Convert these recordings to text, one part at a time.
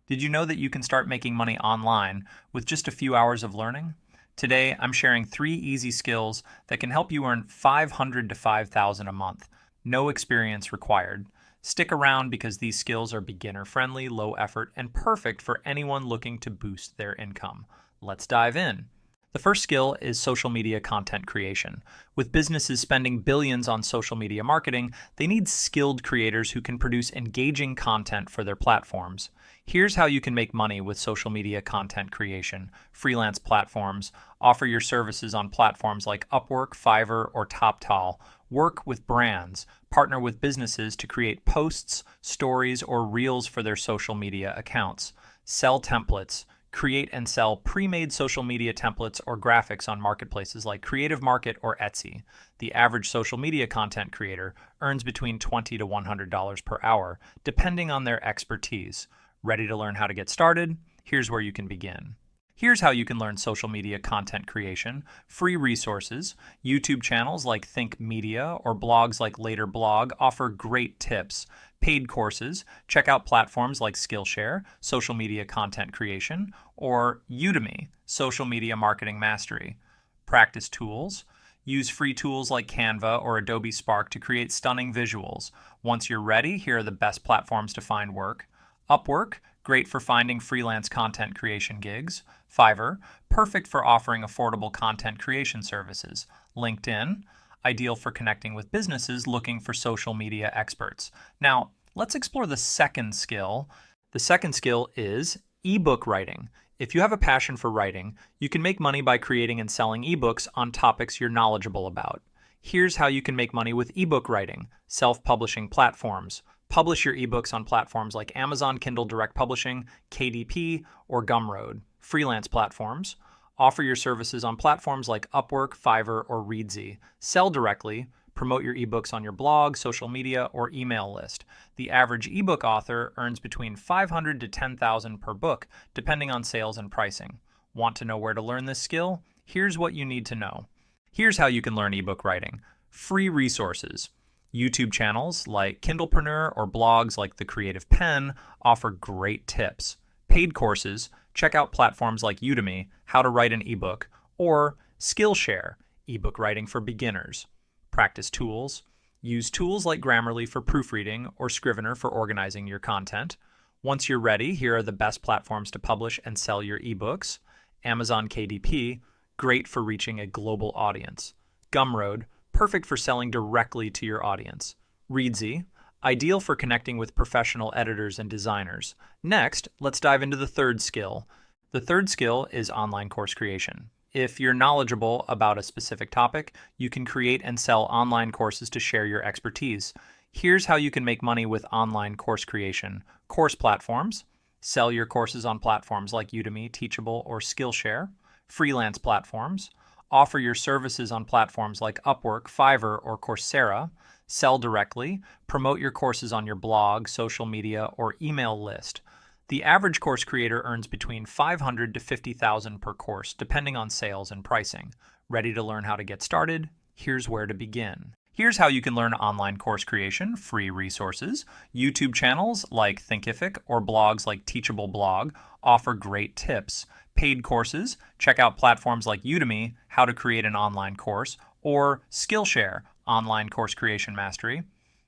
Did you know that you can start making money online with just a few hours of learning? Today, I'm sharing 3 easy skills that can help you earn $500 to $5,000 a month. No experience required. Stick around because these skills are beginner-friendly, low effort, and perfect for anyone looking to boost their income. Let's dive in. The first skill is social media content creation. With businesses spending billions on social media marketing, they need skilled creators who can produce engaging content for their platforms. Here's how you can make money with social media content creation. Freelance platforms. Offer your services on platforms like Upwork, Fiverr, or TopTal. Work with brands. Partner with businesses to create posts, stories, or reels for their social media accounts. Sell templates. Create and sell pre-made social media templates or graphics on marketplaces like Creative Market or Etsy. The average social media content creator earns between $20 to $100 per hour, depending on their expertise. Ready to learn how to get started? Here's where you can begin. Here's how you can learn social media content creation. Free resources. YouTube channels like Think Media or blogs like Later Blog offer great tips. Paid courses. Check out platforms like Skillshare, social media content creation, or Udemy, social media marketing mastery. Practice tools. Use free tools like Canva or Adobe Spark to create stunning visuals. Once you're ready, here are the best platforms to find work. Upwork, great for finding freelance content creation gigs. Fiverr, perfect for offering affordable content creation services. LinkedIn, ideal for connecting with businesses looking for social media experts. Now, let's explore the second skill. The second skill is ebook writing. If you have a passion for writing, you can make money by creating and selling ebooks on topics you're knowledgeable about. Here's how you can make money with ebook writing. Self-publishing platforms. Publish your ebooks on platforms like Amazon Kindle Direct Publishing, KDP, or Gumroad. Freelance platforms. Offer your services on platforms like Upwork, Fiverr, or Reedsy. Sell directly. Promote your ebooks on your blog, social media, or email list. The average ebook author earns between $500 to $10,000 per book, depending on sales and pricing. Want to know where to learn this skill? Here's what you need to know. Here's how you can learn ebook writing. Free resources. YouTube channels like Kindlepreneur or blogs like The Creative Pen offer great tips. Paid courses, check out platforms like Udemy, How to Write an Ebook, or Skillshare, ebook writing for beginners. Practice tools, use tools like Grammarly for proofreading or Scrivener for organizing your content. Once you're ready, here are the best platforms to publish and sell your ebooks. Amazon KDP, great for reaching a global audience. Gumroad, perfect for selling directly to your audience. Reedsy, ideal for connecting with professional editors and designers. Next, let's dive into the third skill. The third skill is online course creation. If you're knowledgeable about a specific topic, you can create and sell online courses to share your expertise. Here's how you can make money with online course creation. Course platforms. Sell your courses on platforms like Udemy, Teachable, or Skillshare. Freelance platforms. Offer your services on platforms like Upwork, Fiverr, or Coursera. Sell directly. Promote your courses on your blog, social media, or email list. The average course creator earns between $500 to $50,000 per course, depending on sales and pricing. Ready to learn how to get started? Here's where to begin. Here's how you can learn online course creation, free resources. YouTube channels like Thinkific or blogs like Teachable Blog offer great tips. Paid courses, check out platforms like Udemy, How to Create an Online Course, or Skillshare, Online Course Creation Mastery.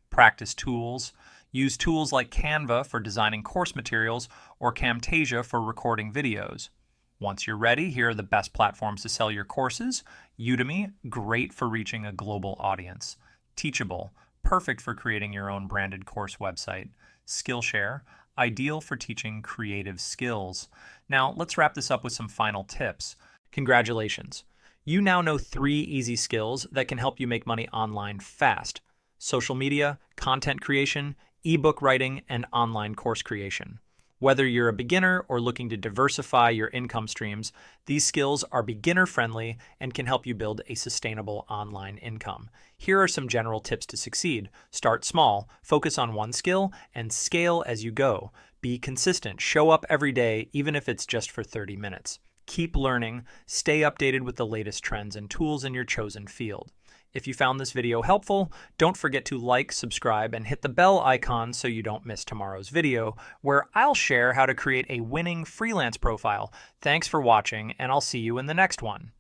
Practice tools, use tools like Canva for designing course materials or Camtasia for recording videos. Once you're ready, here are the best platforms to sell your courses. Udemy, great for reaching a global audience. Teachable, perfect for creating your own branded course website. Skillshare, ideal for teaching creative skills. Now, let's wrap this up with some final tips. Congratulations. You now know 3 easy skills that can help you make money online fast. Social media, content creation, ebook writing, and online course creation. Whether you're a beginner or looking to diversify your income streams, these skills are beginner-friendly and can help you build a sustainable online income. Here are some general tips to succeed. Start small, focus on one skill, and scale as you go. Be consistent, show up every day, even if it's just for 30 minutes. Keep learning, stay updated with the latest trends and tools in your chosen field. If you found this video helpful, don't forget to like, subscribe, and hit the bell icon so you don't miss tomorrow's video, where I'll share how to create a winning freelance profile. Thanks for watching, and I'll see you in the next one.